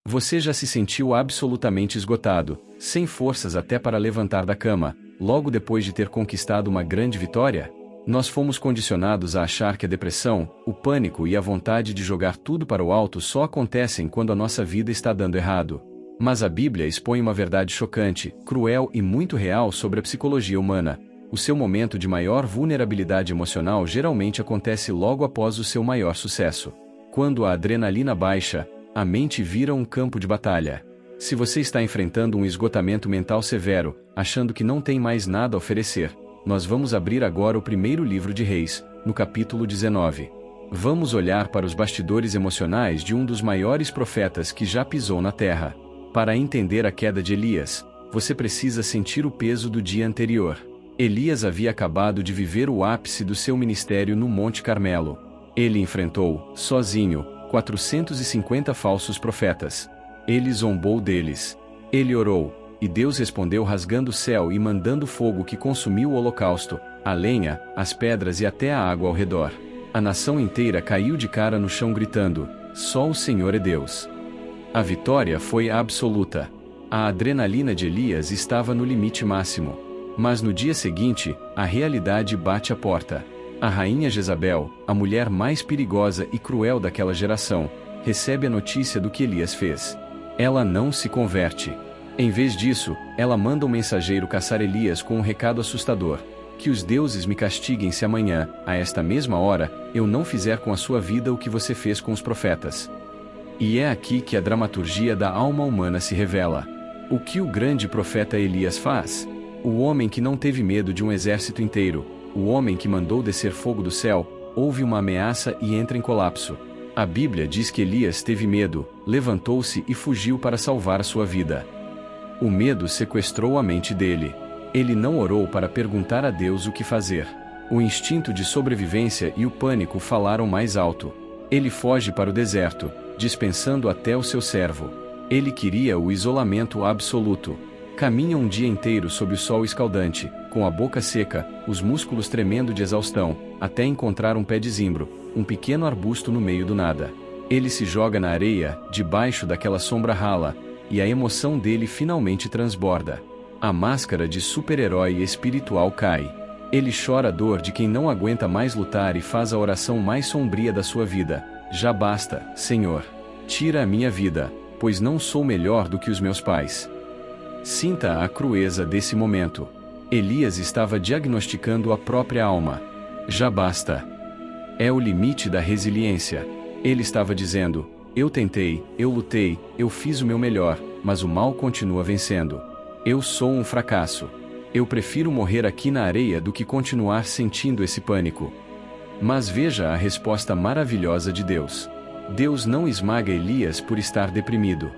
Você já se sentiu absolutamente esgotado, sem forças até para levantar da cama, logo depois de ter conquistado uma grande vitória? Nós fomos condicionados a achar que a depressão, o pânico e a vontade de jogar tudo para o alto só acontecem quando a nossa vida está dando errado. Mas a Bíblia expõe uma verdade chocante, cruel e muito real sobre a psicologia humana. O seu momento de maior vulnerabilidade emocional geralmente acontece logo após o seu maior sucesso. Quando a adrenalina baixa, a mente vira um campo de batalha. Se você está enfrentando um esgotamento mental severo, achando que não tem mais nada a oferecer, nós vamos abrir agora o primeiro livro de Reis, no capítulo 19. Vamos olhar para os bastidores emocionais de um dos maiores profetas que já pisou na terra. Para entender a queda de Elias, você precisa sentir o peso do dia anterior. Elias havia acabado de viver o ápice do seu ministério no Monte Carmelo. Ele enfrentou, sozinho, 450 falsos profetas. Ele zombou deles. Ele orou, e Deus respondeu rasgando o céu e mandando fogo que consumiu o holocausto, a lenha, as pedras e até a água ao redor. A nação inteira caiu de cara no chão gritando: "Só o Senhor é Deus." A vitória foi absoluta. A adrenalina de Elias estava no limite máximo. Mas no dia seguinte, a realidade bate à porta. A rainha Jezabel, a mulher mais perigosa e cruel daquela geração, recebe a notícia do que Elias fez. Ela não se converte. Em vez disso, ela manda um mensageiro caçar Elias com um recado assustador: "Que os deuses me castiguem se amanhã, a esta mesma hora, eu não fizer com a sua vida o que você fez com os profetas." E é aqui que a dramaturgia da alma humana se revela. O que o grande profeta Elias faz? O homem que não teve medo de um exército inteiro, o homem que mandou descer fogo do céu, ouve uma ameaça e entra em colapso. A Bíblia diz que Elias teve medo, levantou-se e fugiu para salvar a sua vida. O medo sequestrou a mente dele. Ele não orou para perguntar a Deus o que fazer. O instinto de sobrevivência e o pânico falaram mais alto. Ele foge para o deserto, dispensando até o seu servo. Ele queria o isolamento absoluto. Caminha um dia inteiro sob o sol escaldante, com a boca seca, os músculos tremendo de exaustão, até encontrar um pé de zimbro, um pequeno arbusto no meio do nada. Ele se joga na areia, debaixo daquela sombra rala, e a emoção dele finalmente transborda. A máscara de super-herói espiritual cai. Ele chora a dor de quem não aguenta mais lutar e faz a oração mais sombria da sua vida: "Já basta, Senhor. Tira a minha vida, pois não sou melhor do que os meus pais." Sinta a crueza desse momento. Elias estava diagnosticando a própria alma. Já basta. É o limite da resiliência. Ele estava dizendo: "Eu tentei, eu lutei, eu fiz o meu melhor, mas o mal continua vencendo. Eu sou um fracasso. Eu prefiro morrer aqui na areia do que continuar sentindo esse pânico." Mas veja a resposta maravilhosa de Deus. Deus não esmaga Elias por estar deprimido.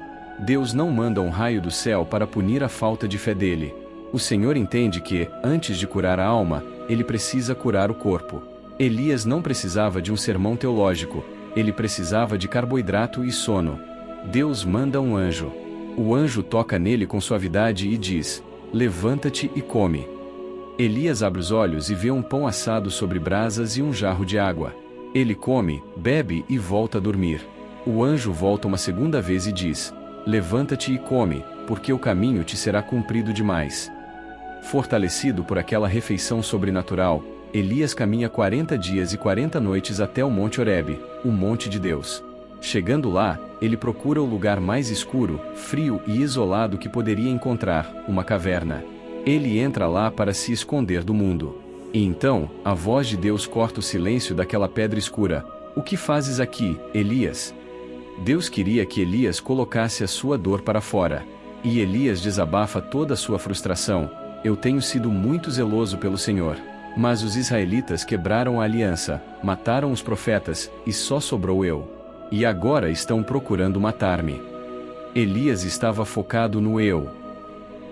Deus não manda um raio do céu para punir a falta de fé dele. O Senhor entende que, antes de curar a alma, ele precisa curar o corpo. Elias não precisava de um sermão teológico, ele precisava de carboidrato e sono. Deus manda um anjo. O anjo toca nele com suavidade e diz: "Levanta-te e come." Elias abre os olhos e vê um pão assado sobre brasas e um jarro de água. Ele come, bebe e volta a dormir. O anjo volta uma segunda vez e diz: "Levanta-te e come, porque o caminho te será cumprido demais." Fortalecido por aquela refeição sobrenatural, Elias caminha 40 dias e 40 noites até o Monte Horebe, o Monte de Deus. Chegando lá, ele procura o lugar mais escuro, frio e isolado que poderia encontrar, uma caverna. Ele entra lá para se esconder do mundo. E então, a voz de Deus corta o silêncio daquela pedra escura: "O que fazes aqui, Elias?" Deus queria que Elias colocasse a sua dor para fora. E Elias desabafa toda a sua frustração: "Eu tenho sido muito zeloso pelo Senhor. Mas os israelitas quebraram a aliança, mataram os profetas, e só sobrou eu. E agora estão procurando matar-me." Elias estava focado no eu.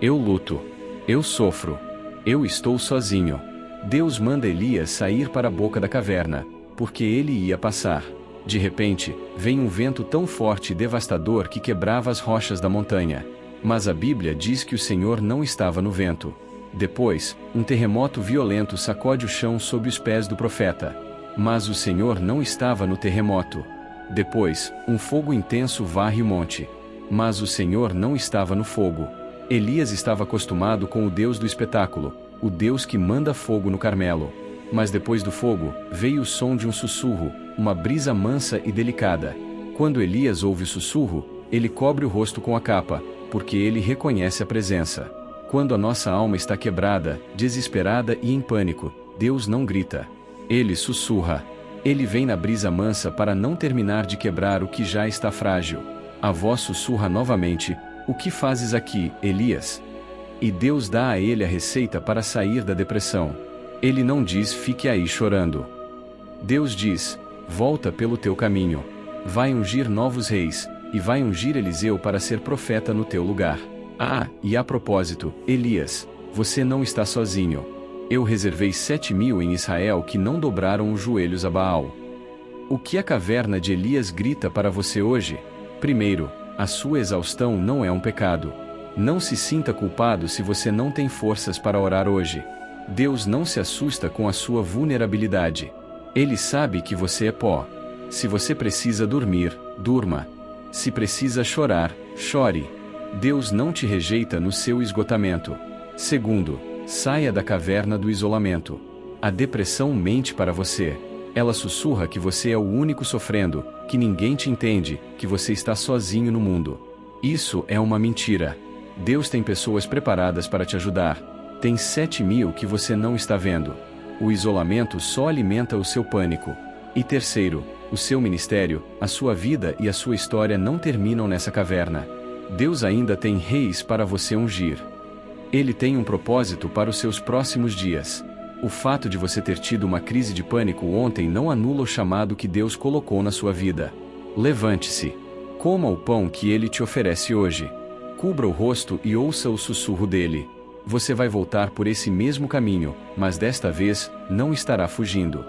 Eu luto. Eu sofro. Eu estou sozinho. Deus manda Elias sair para a boca da caverna, porque ele ia passar. De repente, vem um vento tão forte e devastador que quebrava as rochas da montanha. Mas a Bíblia diz que o Senhor não estava no vento. Depois, um terremoto violento sacode o chão sob os pés do profeta. Mas o Senhor não estava no terremoto. Depois, um fogo intenso varre o monte. Mas o Senhor não estava no fogo. Elias estava acostumado com o Deus do espetáculo, o Deus que manda fogo no Carmelo. Mas depois do fogo, veio o som de um sussurro, uma brisa mansa e delicada. Quando Elias ouve o sussurro, ele cobre o rosto com a capa, porque ele reconhece a presença. Quando a nossa alma está quebrada, desesperada e em pânico, Deus não grita. Ele sussurra. Ele vem na brisa mansa para não terminar de quebrar o que já está frágil. A voz sussurra novamente: "O que fazes aqui, Elias?" E Deus dá a ele a receita para sair da depressão. Ele não diz: "Fique aí chorando." Deus diz: "Volta pelo teu caminho. Vai ungir novos reis, e vai ungir Eliseu para ser profeta no teu lugar." Ah, e a propósito, Elias, você não está sozinho. Eu reservei 7.000 em Israel que não dobraram os joelhos a Baal. O que a caverna de Elias grita para você hoje? Primeiro, a sua exaustão não é um pecado. Não se sinta culpado se você não tem forças para orar hoje. Deus não se assusta com a sua vulnerabilidade. Ele sabe que você é pó. Se você precisa dormir, durma. Se precisa chorar, chore. Deus não te rejeita no seu esgotamento. Segundo, saia da caverna do isolamento. A depressão mente para você. Ela sussurra que você é o único sofrendo, que ninguém te entende, que você está sozinho no mundo. Isso é uma mentira. Deus tem pessoas preparadas para te ajudar. Tem 7.000 que você não está vendo. O isolamento só alimenta o seu pânico. E terceiro, o seu ministério, a sua vida e a sua história não terminam nessa caverna. Deus ainda tem reis para você ungir. Ele tem um propósito para os seus próximos dias. O fato de você ter tido uma crise de pânico ontem não anula o chamado que Deus colocou na sua vida. Levante-se. Coma o pão que Ele te oferece hoje. Cubra o rosto e ouça o sussurro dele. Você vai voltar por esse mesmo caminho, mas desta vez, não estará fugindo.